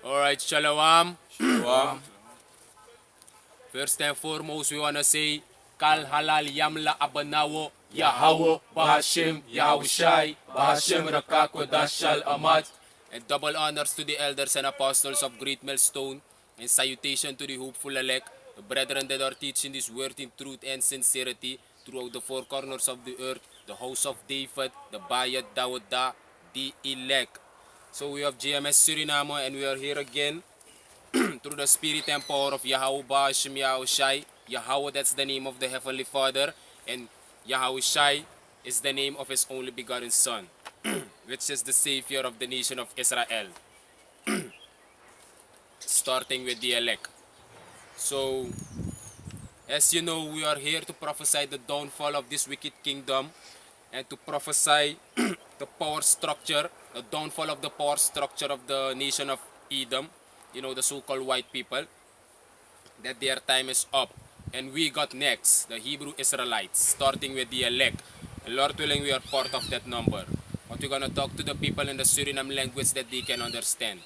Alright, Shalom. Shalom. First and foremost, we want to say, Kal Halal Yamla Abanawo, Yahweh, Bahashim, Yahushai, Bahashim Rakako Dashal Amat. And double honors to the elders and apostles of Great Millstone, and salutation to the hopeful elect, the brethren that are teaching this word in truth and sincerity throughout the four corners of the earth, the house of David, the Bayat Dawada, the elect. So we have GMS Suriname, and we are here again through the spirit and power of Yahweh Bashim Yahushai. Yahweh, that's the name of the Heavenly Father, and Yahushai is the name of his only begotten Son, which is the Savior of the nation of Israel. Starting with the elect. So, as you know, we are here to prophesy the downfall of this wicked kingdom and to prophesy the power structure, the downfall of the power structure of the nation of Edom, you know, the so-called white people, that their time is up. And we got next, the Hebrew Israelites, starting with the elect. And Lord willing, we are part of that number. But we're gonna talk to the people in the Suriname language that they can understand.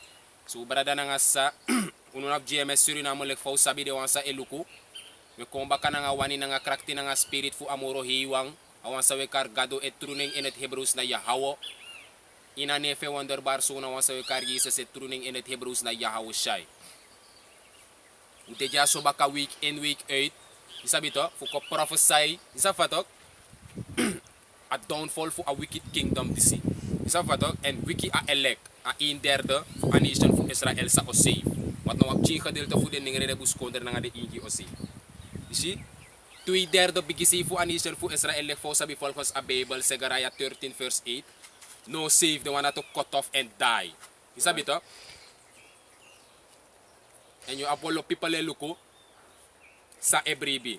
So, brada na nga sa, unun of GMS Suriname like fau sabi de wan sa eluku, we komba ka na nga wani na nga krakti na nga spirit fu amoro hiwang, awan sa we kargado et truning in et Hebrews na Yahweh. Ina nefe wonderbar so na wan sa we kar Jesus et truning in et Hebrews na Yahweh Shai. Ute ja so baka week in week 8, isabi to, fu ko prophesy, isa fatok, a downfall fu a wicked kingdom disi. Isa fatok, and wiki a elect, a in derde fu a nation fu Israel sa o save. Wat no wak chika delta fu den ningre de buskonder na nga de ingi o save. You see? Tui derde bigisi fu a nation fu Israel lek fo sabi folkos a Babel, Segaraya 13 verse 8. No save, the one that to cut off and die. Isabi to? And you apolo people eluko sa ebribi.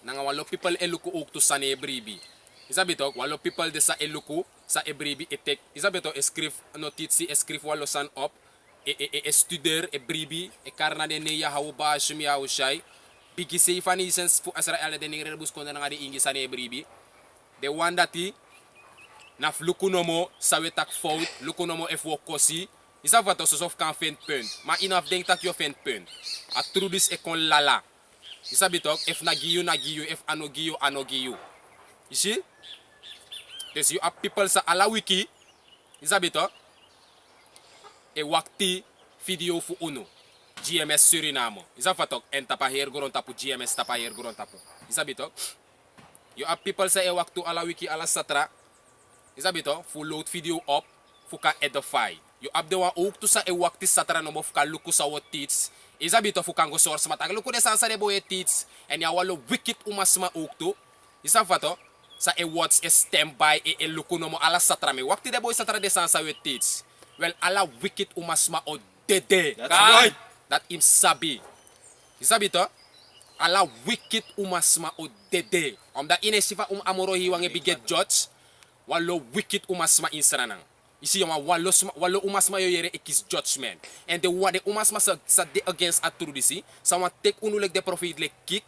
Nanga walo people eluko ukto sa ebribi. Isabi to, walo people de sa eluko sa ebribi etek. Isabi to, escrif notitsi, escrif walo san op, studer ebribi, karna de ne Yahweh Bashim Yahushai. Bigisi fanisens fu Israel de ningre rebus konda nga de ingi sa ebribi. De wandati, naf lukunomo sa wetak fout, lukunomo efwo kosi. Isa vato sosof kan fen punt. Maar inaf denk dat je fen punt. A trudis e kon lala. Isa bitok, if nagiyu, if anogiyu, anogiyu. You see? Dus you have people sa ala wiki. Isa bitok. E wakti video fu uno. GMS Suriname. Isa vatok, en tapa hier goron tapu, GMS tapa hier goron tapu. Isa bitok. You have people sa e waktu ala wiki ala satra. Isa bitok, fu load video up. Fu ka edify. You abde wa ook to sa e wakti satra no mo fuka luku sa wat teach. Isa bito fuka ngo source matag luku de sansa de boye teach and ya walo wicked umasma ook to. Isa fato sa e what's a standby e luku no mo ala satra me wakti de boye satra de sansa we teach. Well ala wicked umasma o dede. That's right. That im sabi. Isa bito ala wicked umasma o dede. Omdat inesifa amoro hiwang e biget judge walo wicked umasma insranang. You see, walo umasma yo yere ekis judgment. And the umasma sa de against at through this. Someone take unu like the prophet like kick.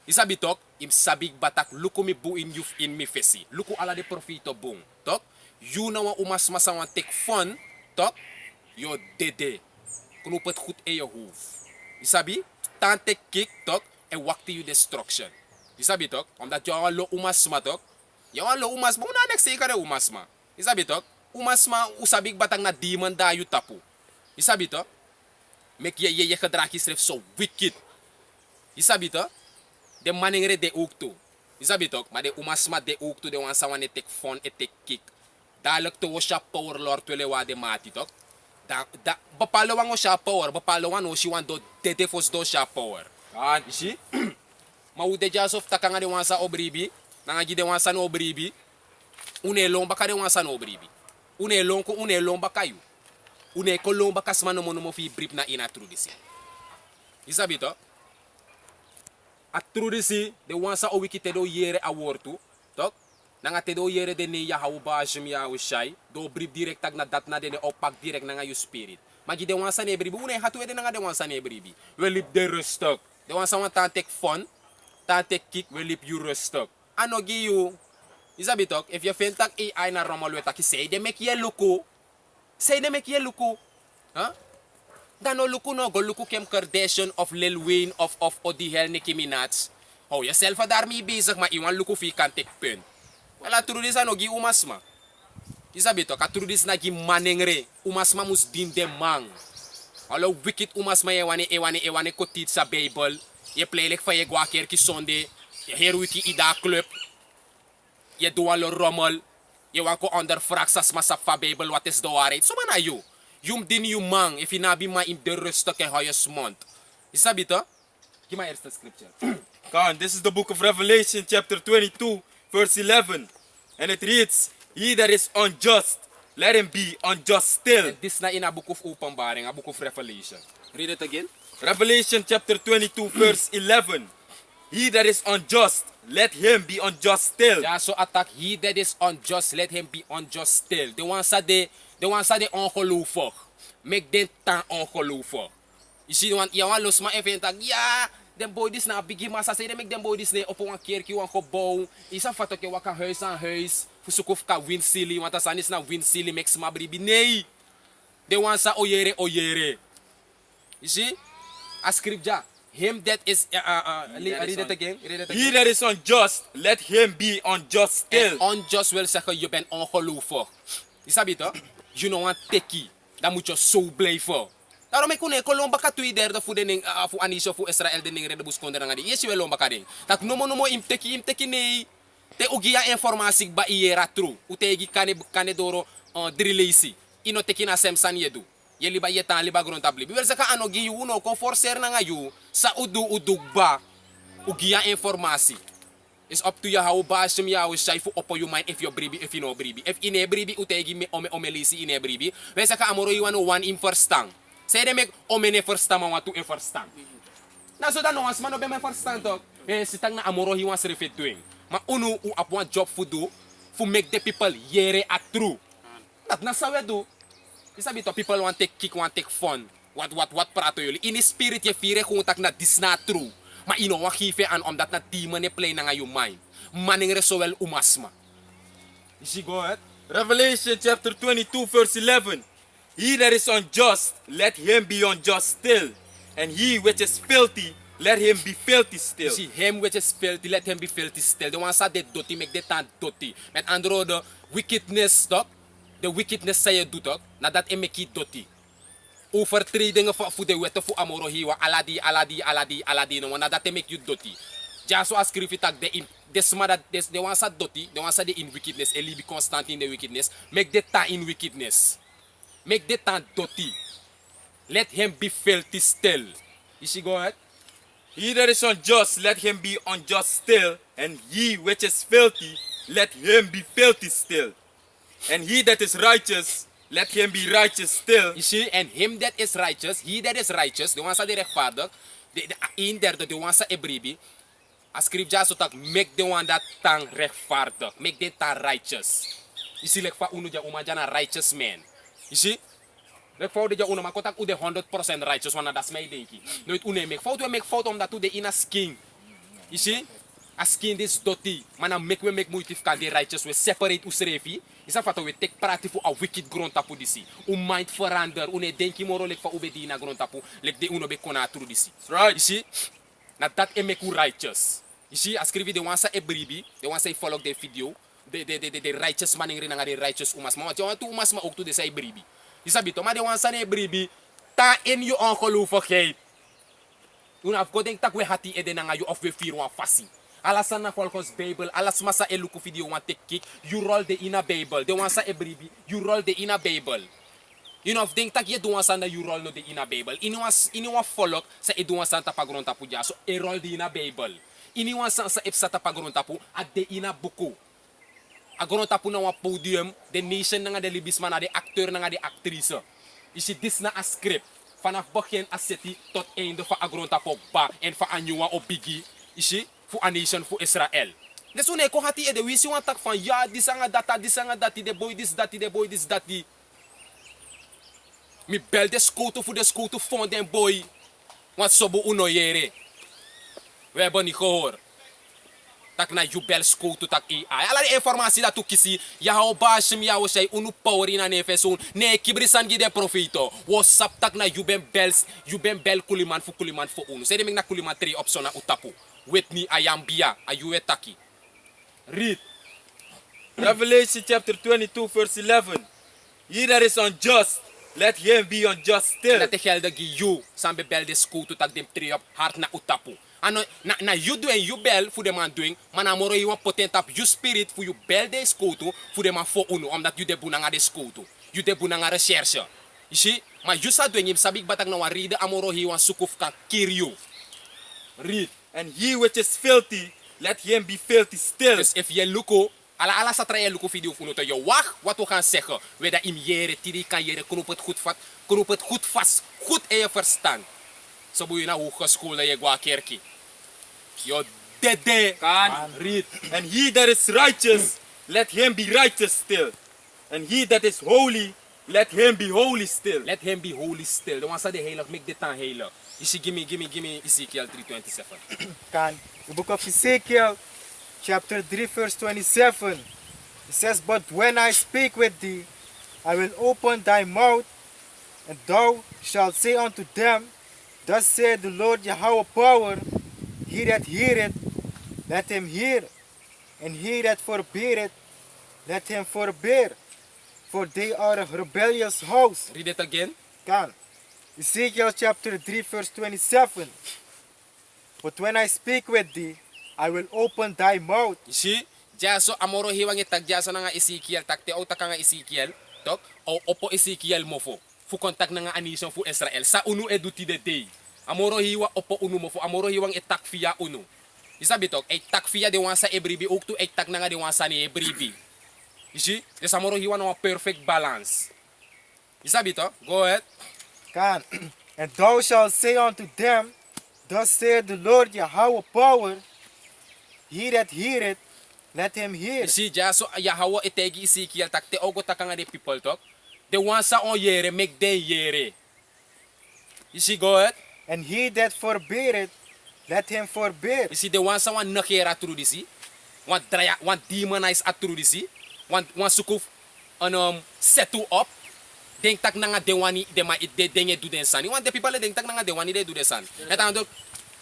Isa bitok, im sabig batak, luku mi bu in you in mi fesi. Luku ala de profito bung. Tok, you na wa umasma someone take fun. Tok, yo dede. Kunu put goed e je hoef. Isabi, tan take kick, tok, en wakti you destruction. Isabi tok, omdat yo walo umasma tok. Yo walo umasma, una next say ka de umasma. Isabi tok, umasma usabig batang na demon dayo tapu. Isabi to? Mek ye gedrag is so wicked. Isabi to? De maningre de ook to. Isabi to? Maar de umasma de ook to de wan sawan e tek fun e tek kick. Dalek to washa power lord wele wa de mati to. Da bapalawan o sha power, bapalawan o si wan do dede fos do sha power. Ah, You see? Maude jasof takanga de wan sa obribi, nanga de wan sa no obribi. Une lomba ka de wan sa no obribi. Une lomba kayu. Une ko lomba kasma no mo fi brip na ina trudisi. Isabi to? A trudisi de wansa o wiki te do yere a wortu. Tok? Nanga te do yere de ne Yahweh Bashim Yahushai. Do brip direct tag na dat na de ne opak direct na nga yu spirit. Magi de wansa ne bribi. Une hatu de nga de wansa ne bribi. We lip de rustok. De wansa wan tan tek fun. Tan tek kick. We lip you rustok. Ano gi you. Isabi tok, if you find tak AI na romolwe tak, say they make ye luku. Say they make ye luku. Huh? Dan no luku no, go luku Kim Kardashian of Lil Wayne of Odi Hell Nicki Minaj. Hou jezelf daarmee bezig, maar iwan luku fi kan tek punt. Wala trudis ano gi umasma. Isabito, ka trudis na gi manengre. Umasma mus din de mang. Hallo wicked umasma ewane kotit sa Bible. Je playlek van je gwaker ki sonde. Je heruiti ida club. Je doe al rommel. Je wanko ondervraag sas masap van Bible wat is de waarheid. Zo man ayo. Jum din you mang. If je nabi ma in de rustig en hou je mond. Isabito? Give my eerste scripture. Khan, this is the book of Revelation, chapter 22, verse 11. And it reads, He that is unjust, let him be unjust still. This na in a book of Openbaring, a book of Revelation. Read it again. Revelation chapter 22, verse 11. He that is unjust, let him be unjust still. Ja, so attack. He that is unjust, let him be unjust still. De wan sa de ongeloofig. Make den tan ongeloofig. You see, want je wan los maar even en tak, ja, den boy dis na bigi massa say, de make den boy dis ne op een keertje wan gebouw. Isa fatok je waka huis aan huis. Fusukof ka win silly, want as anis na win silly, make sma bribi. Nee. De wan sa oyere. You see? A script ja. Him that is read it again. He that is unjust, let him be unjust still. En unjust wil zeggen, je bent ongeloofig. Je snapt het, toch? Je know een tekkie. Dan moet je zo blijven. Daarom ik kon Colomba ka 2/3 voor de ding, voor Anisha, voor Israël de ding, de buskonder en die. Yes, je wil lomba ka ding. Dat nomo im tekkie nee. Te ogia informatie ba iera true. Utegi kane doro drilesi. Ino tekkie na semsan yedu. Je liba yetan liba grondabli. Wil zeggen anogi you no kon forcer na ngayu sa udugba. Ugia informatie. It's up to you how baas hem jou say voor op je mind if you bribi if you no bribi. If ine bribi utegi me omelisi ine bribi. Wij zeggen amoro you want one in verstand. Zij de mek omene verstand maar wat in verstand. Nou zo dan nog eens man op mijn verstand toch. Sitang na amoro he wants refit doing. Maar unu u op one job for do for make the people yere a true. Dat na sa we do. Is abito people want take kick want take fun. Wat praten jullie? In the spirit je vieren gewoon tak na dis na true. Maar ino wa gife aan omdat na demon ne play na your mind. Maningre so wel umasma. You see go ahead. Revelation chapter 22, verse 11. He that is unjust, let him be unjust still. And he which is filthy, let him be filthy still. You see, him which is filthy, let him be filthy still. The one sa de dirty, make the tan dirty. Met andere woorden, wickedness, toch? De wickedness say je doet, toch? Nadat je make it dirty. Overtredingen voor de wetten voor amoro hiwa, aladi, no, nadat je make you dirty. Ja, zo als schrijf je tak, de one sa dirty, de one sa de in wickedness, en libi constant in the wickedness, make the tan in wickedness. Make the tan dirty. Let him be filthy still. You see, go ahead. He that is unjust, let him be unjust still. And he which is filthy, let him be filthy still. And he that is righteous, let him be righteous still. You see, and him that is righteous, he that is righteous, de one sa de rechtvaardig, de derde, de one sa ebribi, a scripture so tak, make the one that tang rechtvaardig, make the tang righteous. You see, like fa unu ja umajana righteous man. You see? Like fout dat je una maar u de 100% righteous, want dat is mij denk ik. Nooit une make fout omdat u de in a skin. You see? A skin is dirty. Maar dan make we make moeite kan de righteous we separate usrefi. Is dat wat we take praten voor a wicked grond tapu disi. Mind verander. Une denk je moro lek fa ube di na grond tapu. Lek de uno be kona tru disi. Right. You see? Na dat e make u righteous. You see? Ascrevi de wansa e bribi. De wansa e follow de video. De righteous man in de righteous umas. Maar wat je want tu umas maar ook tu de say bribi. Je sabito, maar de wansa ne bribi. Ta in je ongeloofigheid. Una af godeng tak we hati ede na ngayu of we fear wan fasi. Alasan na volgens Bible, alas masa e luku video wan tek kick, you roll the ina Bible. De wansa e bribi, you roll the ina Bible. You know, denk tak je doan san na you roll no de ina Bible. Ini wan follow sa e doan san tapagron tapu ja, so e roll de ina Bible. Ini wan san sa epsa tapagron tapu at de ina buku. Agron tapu na wan podium, de nation na nga de libisman na de acteur na nga de actrice. Is it this na a script? Vanaf begin aseti tot einde van agron tapu ba en van anyuwa o bigi. Is it? Voor a nation, voor Israël. Dus wanneer ik had die wisi wan tak van ja, die sanga dati, de boy this dati. Mi bel de skoto voor de skoto van den boy. Want sobo uno yere. We hebben niet gehoord. tak na jubel school to tak AI. Ala de informasi da tu kisi ya hao bashim ya wo shay unu power ina ne fesun ne kibri san gi de profito. Wo sap tak na jubem bel kuliman fu unu. Say de na kuliman 3 option na utapu. With me ayambia ayuwe taki. Read. Revelation chapter 22 verse 11. He that is unjust, let him be unjust still. Dat de gelde gi you san be bel de school to tak dem 3 op hart na utapu. Ano na you doing you bel fu de man doing man amoro you want potent up you spirit fu you bel de school to fu de man fo unu omdat you de bunanga de school to. You de bunanga recherche. You see? Maar you sa doing him sabik batak na waride amoro he wan sukuf kan kill you. Read. And he which is filthy, let him be filthy still. Dus if je luko, ala sa tra je luko video funo to je wacht wat we gaan zeggen. We dat im jere, tiri kan jere, knoop het goed vat, knoop het goed vast, goed in je verstand. Zo moet je naar hogeschool je gwa kerkie. Yo dede. Kan. Read. And he that is righteous, let him be righteous still. And he that is holy, let him be holy still. Let him be holy still. De one sa de heilig, make dit aan heilig. You see, give me Ezekiel 3:27. Can the book of Ezekiel, chapter 3, verse 27. It says, But when I speak with thee, I will open thy mouth, and thou shalt say unto them, Thus saith the Lord Yahweh power, he that heareth, let him hear, and he that forbeareth, let him forbear, for they are a rebellious house. Read it again. Can. Ezekiel chapter 3 verse 27. But when I speak with thee, I will open thy mouth. You see? Jaso amoro hiwang itag jaso na nga Ezekiel takte o taka nga Ezekiel tok o opo Ezekiel mofo. Fu kontak na nga anisyon fu Israel sa unu eduti de day. Amoro hiwa opo unu mofo amoro hiwang itak fiya unu. Isabi tok ay tak fiya de wan sa ebribi uk tu ay tak na nga de wan sa ni ebribi. You see? Des amoro hiwa na perfect balance. Isabi tok? Go ahead. Can. And thou shalt say unto them, Thus saith the Lord Yahweh power, he that heareth, let him hear. You see, jaso Yahweh itegi Ezekiel takte o go taka nga de people tok. De wan sa on yere make den yere. You see, go ahead. And he that forbeareth, let him forbear. You see, the one someone nakera through this, one draya, one demonize at through this, one sukuf set to up. Denk tak na nga dewani de ma ide denye do den san. One the people denk tak na nga dewani de do den san. Et ando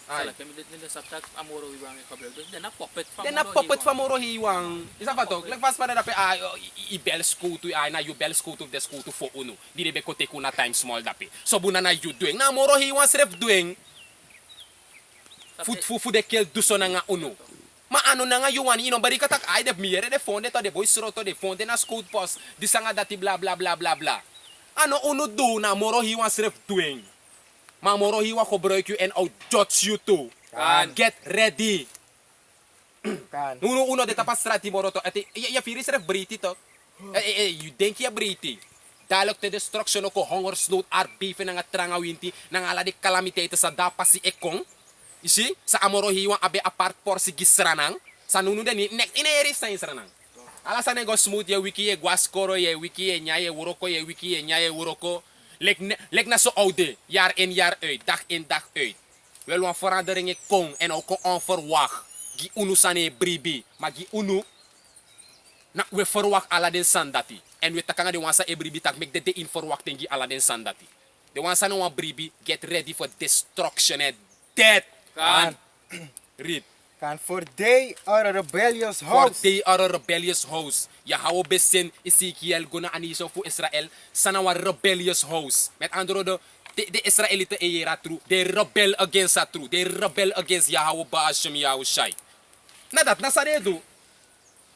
Sala kami nila saptak amoro iwang kabel. Den na popet fa. den na popet fa moro hiwang. Isa pa to, lag fast pa na dape I bel school to na you bel school to the school to fo uno. Di be kote kuna time small dape. So buna na you doing. Na moro hiwang sref doing. Fu de kel duso na nga uno. Ma ano na nga yuwan ino bari katak ay de miere de fonde to de boys roto de fonde na school post di sanga dati bla bla bla bla bla. Ano uno do na moro hiwan sref doing. Ma moro hiwan gebruik you en out judge you too. Kan. Get ready. Can. Uno de tapas strati moro to. Ati ya firi sref briti to. You denk ya briti. Dalok te destruction ko hongersnood arbeef na nga trangawinti nang ala di calamite sa dapas si ekong. You see? Sa amoro hiwan abe apart por si gisranang. Sa nunu de ni next ineris sa isranang. Alasan ego smooth ye wiki ye guascoro ye wiki ye nyaye wuroko ye wiki ye nyaye wuroko. Lek na zo oude, jaar in jaar uit, dag in dag uit. Wel wan verandering e kon en ook onverwacht. Gi unu sane bribi, maar gi unu na we verwacht ala den sandati. En we takanga de wansa e bribi tak mek de in verwachting gi ala den sandati. De wansa no wan bribi, get ready for destruction and death. Kan. Read. Can. For they are a rebellious For house. they are a rebellious host. Yahweh besin Ezekiel guna anisyon fu Israel sana wa rebellious host. Met andere woorden, de Israëlieten era true. They rebel against that true. They rebel against Yahweh Ba'ashem Yahushai. Nadat nasa do.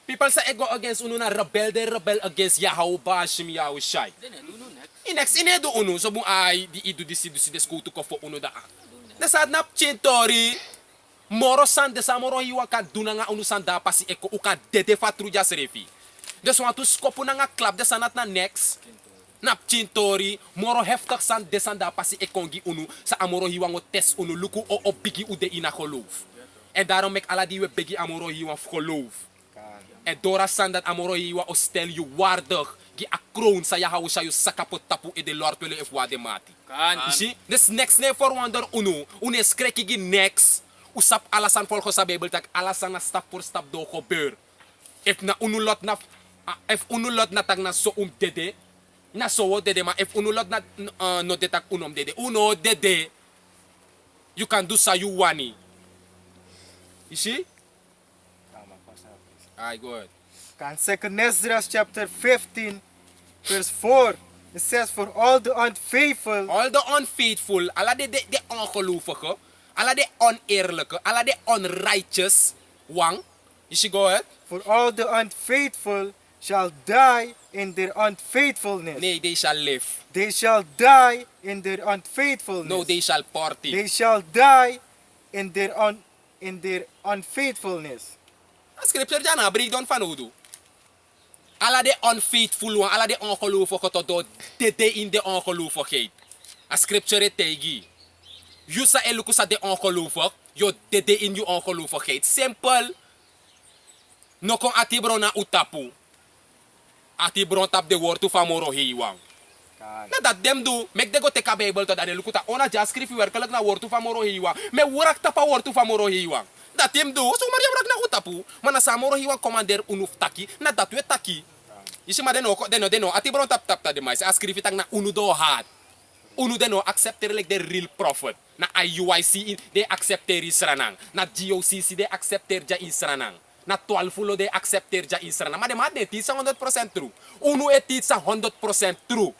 People say go against uno na rebel, they rebel against Yahweh Ba'ashem Yahushai. Den na duno nek. Inex inedo uno so bu ay di idu disi deskutu ko fo uno da. Nasad nap chintori. Moro san de samoro hiwa ka duna nga unu san dapa si eko uka dede fatru jas refi. Dus want tu skopu na nga klap de sanat na next. Nap chintori, moro heftig san de san dapa si ekongi unu sa amoro hiwa ngo tes unu luku o bigi ude ina geloof. En daarom mek ala die we bigi amoro hiwa geloof. En dora san dat amoro hiwa o stel you waardig. Gi a kroon sa ya hawusha yu sakapot tapu e de lord wele if wade mati. Kan. You see? This next ne for wonder unu. Une skreki gi next. usap alasan volgens sa Bijbel tak alasan na stap voor stap do gebeur. If na unulot na if unulot na tag na so dede na so dede ma if unulot na no detak unom dede uno dede you can do sa you wani. You see? Alright, go ahead. Kan 2 Esdras chapter 15 verse 4. It says, for all the unfaithful, All the unfaithful, alla de ongelovige, alla de oneerlijke, alla de unrighteous wang. You see, go ahead. for all the unfaithful shall die in their unfaithfulness. Nee, they shall live. They shall die in their unfaithfulness. No, they shall party. They shall die in their unfaithfulness. Scripture dyan na, breakdown van Odo. Alla de unfaithful one, alla de ongelovige tot do dede in de ongelovigheid. A scripture het tegi. You sa eluku sa de ongelovig, yo dede in je ongelovigheid. Simpel. No kon atibron na utapu. Atibron tap de woord van moro hiwang. Na dat dem do, mek de go teka Bijbel to dat de lukuta. Ona ja skrif werkelijk na woord van moro hiwang. Me worak tapa woord van moro hiwang. Dat dem do, so Maria wrak na utapu. Maar na sa moro hiwang commander unuf taki, na dat we taki. Isi ma deno, atibron tap de mais. A skrif itang na unu do hat. Unu deno accepter like the real prophet. Na IUIC de accepter Isranang. Na GOCC de accepter ja Isranang. Na 12 de accepter ja Isranang. Maar de maat net is 100% true. Unu et is 100% true.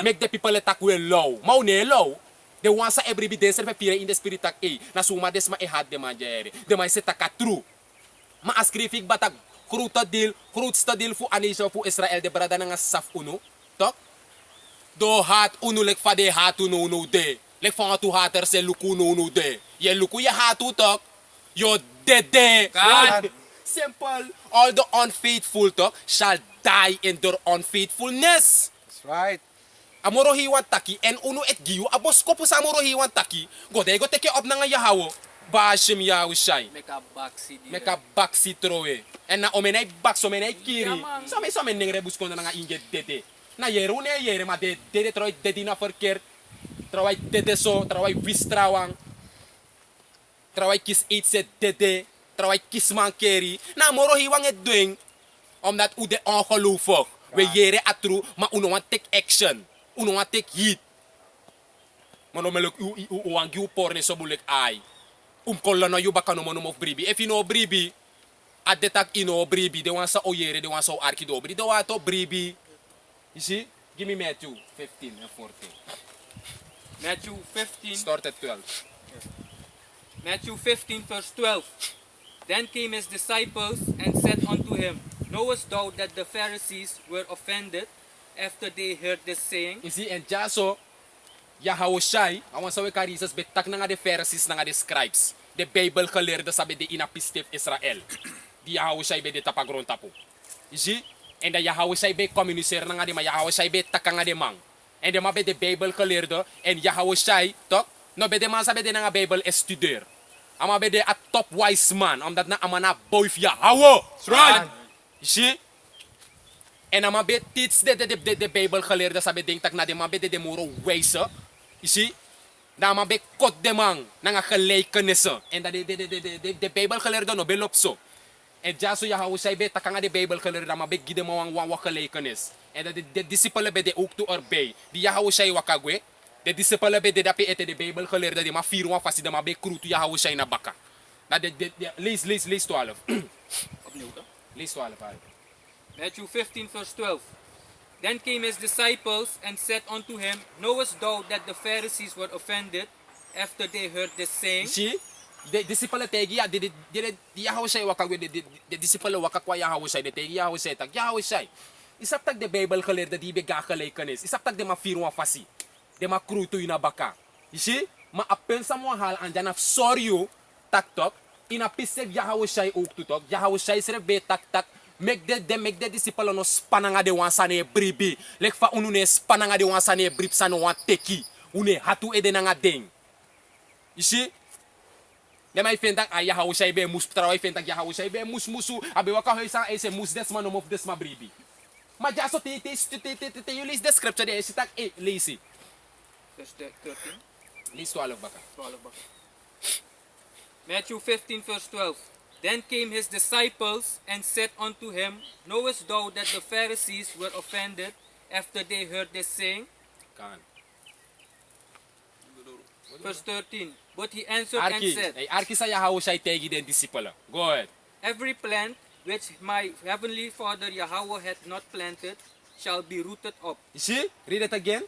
Make the people attack well low. Mau ne low. De wansa every day serve pire in the spirit tak na suma des ma hat de manjere. De mai se taka true. Ma askrifik batak grootste deel voor Anisha voor Israël de brada nga saf uno. Tok? Do hat uno lek fa de hat uno no de. Lek fa tu hater se luku no de. Ye luku ye hatu tok. Yo de. Right. Simple. All the unfaithful tok shall die in their unfaithfulness. That's right. Amoro hiwan taki en uno et giyu abos ko po sa amoro hiwan taki. Go teke op na nga yahawo. Bashim yahu shai. Make a backseat. Meka baksi trowe. En na omenai bak so menai kiri. Ja, man. So men ningre buskon na nga inge dede. Na yeru ne yere ma de dede troi dede na verkeerd. Trawai dede so, trawai wistrawang. Trawai kis iets et dede. Trawai kis man keri. Na moro hiwang et doing. Omdat u de ongeloofig. We yere atru, maar uno want take action. Uno want take heed. Maar no meluk u want you porne so bulek ai. Kolano yu baka no mono of bribi. If you know bribi, at the tak ino bribi, they want sa oyere, they want sa arki do bribi. They want to bribi. You see? Give me Matthew 15 and 14. Matthew 15, Start at 12. Matthew 15 verse 12. Then came his disciples and said unto him, Knowest thou that the Pharisees were offended after they heard this saying? You see? And jaso, Yahawashi, awan sa wekarisas, betak na nga de Pharisees na nga de scribes. De Bible geleerde sabi de inapistef Israel. Di Yahawashi be de tapagron tapo. You see? En de Yahawashi be communiceer na nga de ma Yahawashi be taka nga de mang. En de ma be de Bible geleerde en Yahawashi, tok? No be de man sabi de na nga Bible estudeer. Ama be de a top wise man, omdat na ama na boyf Yahawa. Right. You see? En ama be tits de Bible geleerde sabi ding tak na de ma be de muro wijze. You see? Na ma be kot de man na nga gelijkenissen. En dat de Bijbel geleerde no belop zo. En jaso ya hou zij be takanga de Bijbel geleerde ma be gide mo wang gelijkenis. En dat de discipelen be de ook to erbij. Die ya hou zij wakagwe. De discipelen be de dape ete de Bijbel geleerde die ma 4 wan fasi de ma be krutu ya hou zij na baka. Na lees 12. Opnieuw toch? Lees 12. Matthew 15 verse 12. Then came his disciples and said unto him, Knowest thou that the Pharisees were offended after they heard this saying? See? De discipelen tegi ya de Yahweh say wakagwe de discipelen wakakwa Yahweh say de tegi Yahweh say tak Yahweh say. Isap tak de Bible geleerde die be gagelijkenis. Isap tak de ma 4 wan fasi. De ma krutu ina baka. You see? Ma apensa mo hal andyan af sorry you tak tok. Ina pisef Yahweh say ook to tok. Yahweh say sere be tak tak. Make the disciple no spananga de wan sane bribi. Lek fa unu ne spananga de wan sane brib sane wan teki. Une hatu ede nanga ding. You see? De mai fentak ay Yahweh say be mus trawai fentak Yahweh say be mus musu abe waka hoisa ay se mus des man of des ma bribi. Ma jaso te you list the scripture de sitak lazy. Verse 13, List 12 baka. 12 baka. Matthew 15 verse 12. Then came his disciples and said unto him, Knowest thou that the Pharisees were offended after they heard this saying? Kan. Verse 13. But he answered and Arki, said, arki sa Yahushua tegi den disciple. Go ahead. Every plant which my heavenly Father Yahweh hath not planted shall be rooted up. You see? Read it again.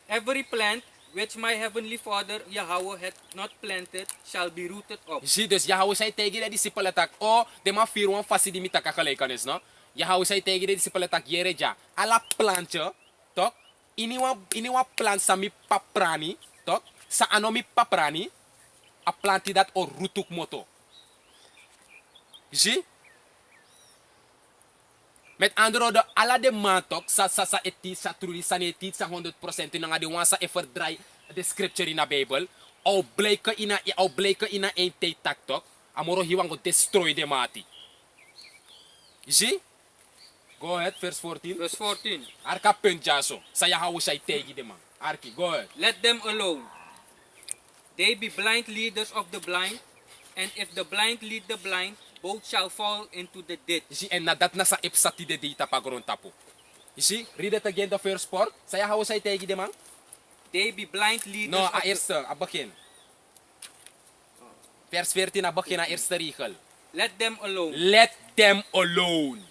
Every plant which my heavenly Father Yahweh hath not planted shall be rooted up. You see, dus Yahushua tegi den disciple tak. O, de ma firwan fasi di mitaka kalekanes, no? Yahushua tegi den disciple tak yereja. Ala plantje, tok? Iniwa plant sa mi paprani, tok? Sa ano mi paprani, a planti dat o rutuk moto. You see? Met andere woorden, alla de maantok, sa etit, sa truli, sa netit, sa 100% in nga de wan sa everdry de scripture in de Bijbel, au blijken ina een tijd taktok, amoro hiwang go destroy de mati. You see? Go ahead, verse 14. Verse 14. Arka punt jaso, sa Yahushua tegi de man. Arki, go ahead. Let them alone. They be blind leaders of the blind, and if the blind lead the blind, both shall fall into the ditch. You see, en nadat na sa ipsati de dita pagron tapo. You see, read it again the first part. Sa Yahushua tegi de man. They be blind leaders No, of a the... eerste, a begin. Vers 14, a begin, a eerste regel. Let them alone. Let them alone.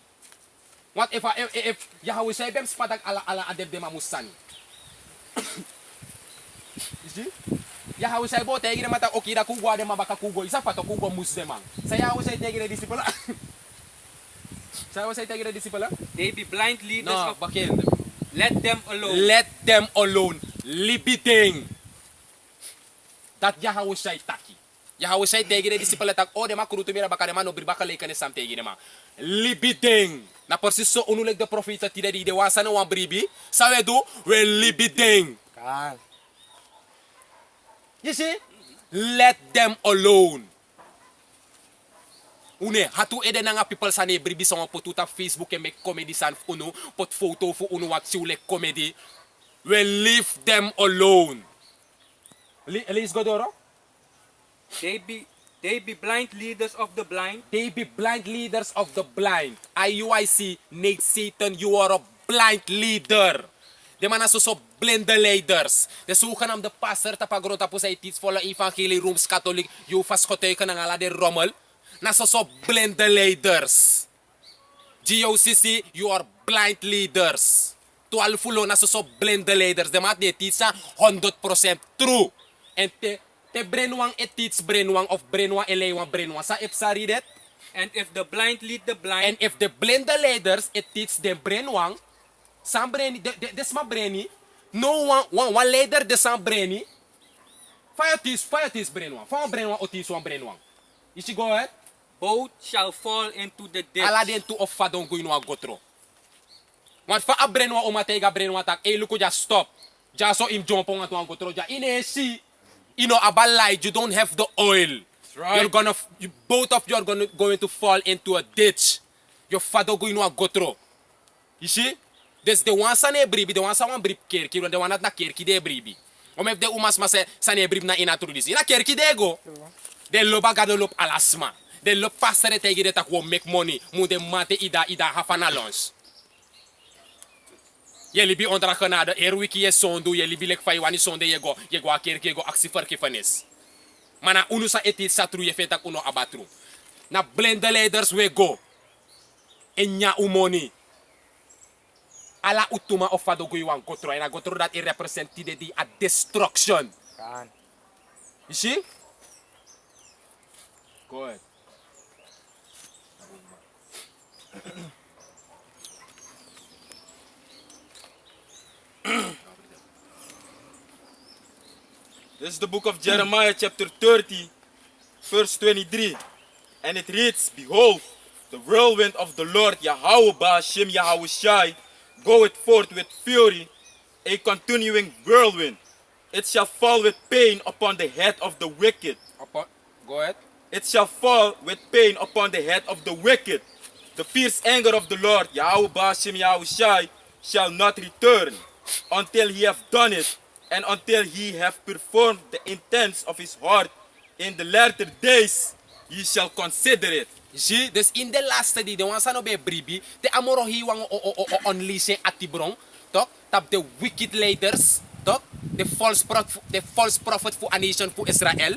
Want if Yahushua bem spadak ala adeb de mamusani. You see? Yahushua bo tegi de mata okira kugwa de mabaka kugo. Isa pato kugo mus de man. Sa Yahushua tegi de disciple. Sa Yahushua tegi de disciple. They be blind leaders No, of... begin. Let them alone. Let them alone. Libiding. Dat Yahushua taki. Yahushua tegi de disciple tak o de makrutu mira baka de man no bribaka lekane sam tegi de man. Libiding. Na persis so unuleg de profeta tida di dewasa na wan bribi. Sawe do we libiding. Kan. You see? Let them alone. Une hatu ede na nga people sa ne bribi sa wan potuta Facebook e make comedy san uno pot photo fu uno wat si ule comedy. We leave them alone. Lees Godoro? They be blind leaders of the blind, They be blind leaders of the blind. IUIC, Nate Satan, you are a blind leader. De man so blinde leiders. De zoeken om de pastor te pagron tapos ay teach volle evangelie rooms katholiek. You vast getuigen ng ala de rommel. Na so blinde leiders. GOCC, you are blind leaders. 12 fulo na so blinde leiders. De mat de teach 100% true. En te brenwang etits brenwang of brenwang elewang brenwang. Sa ipsa read it. and if the blind lead the blind, And if the blinde leiders it teach them brenwang. Sam breni, des ma breni. No one leider de sam breni. Fire tis brenwang. Van brenwang o tis wan brenwang. Is she go ahead? both shall fall into the ditch. Ala den tu of fadon go ino gotro. Want fa a brenwang o matega brenwang tak. Eh luko just stop. Just so im jompong at wan gotro. Ja ine si. You know about light. You don't have the oil. right. Both of you are going to fall into a ditch. Your father go ino gotro. You see? Dus de wan sa ne bribi, de wan sa wan brib kerki, de wan na kerki de bribi. Om if de umas ma se sa ne brib na inatrodisi. Ina kerki de go. De loba gado lop alasma. De lop pasere tegi de tak wo make money. Mu de mate ida hafana lunch. Je libi ondra genade, wiki je sondu, je libi lek fai wani sonde je go a kerki, je go aksi vergiffenis. Mana unu sa etit satru je fetak uno abatru. Na blinde leiders we go. Enya umoni. Ala utuma of fado go wan gotro and gotro that it represented a destruction. Kan. You see? Go ahead. This is the book of Jeremiah, chapter 30, verse 23. And it reads, Behold, the whirlwind of the Lord Yahweh Ba'ashem Yahushai goeth forth with fury, a continuing whirlwind. It shall fall with pain upon the head of the wicked. Go ahead. It shall fall with pain upon the head of the wicked. The fierce anger of the Lord Yahweh Ba'ashem Yahushai shall not return until he have done it, and until he have performed the intents of his heart In the latter days ye shall consider it. Zie, dus in de laatste die de wansa no be bribi, de amoro hi wang onleasing atibron, toch? Tap de wicked leaders, toch? De false prophet voor a nation voor Israël.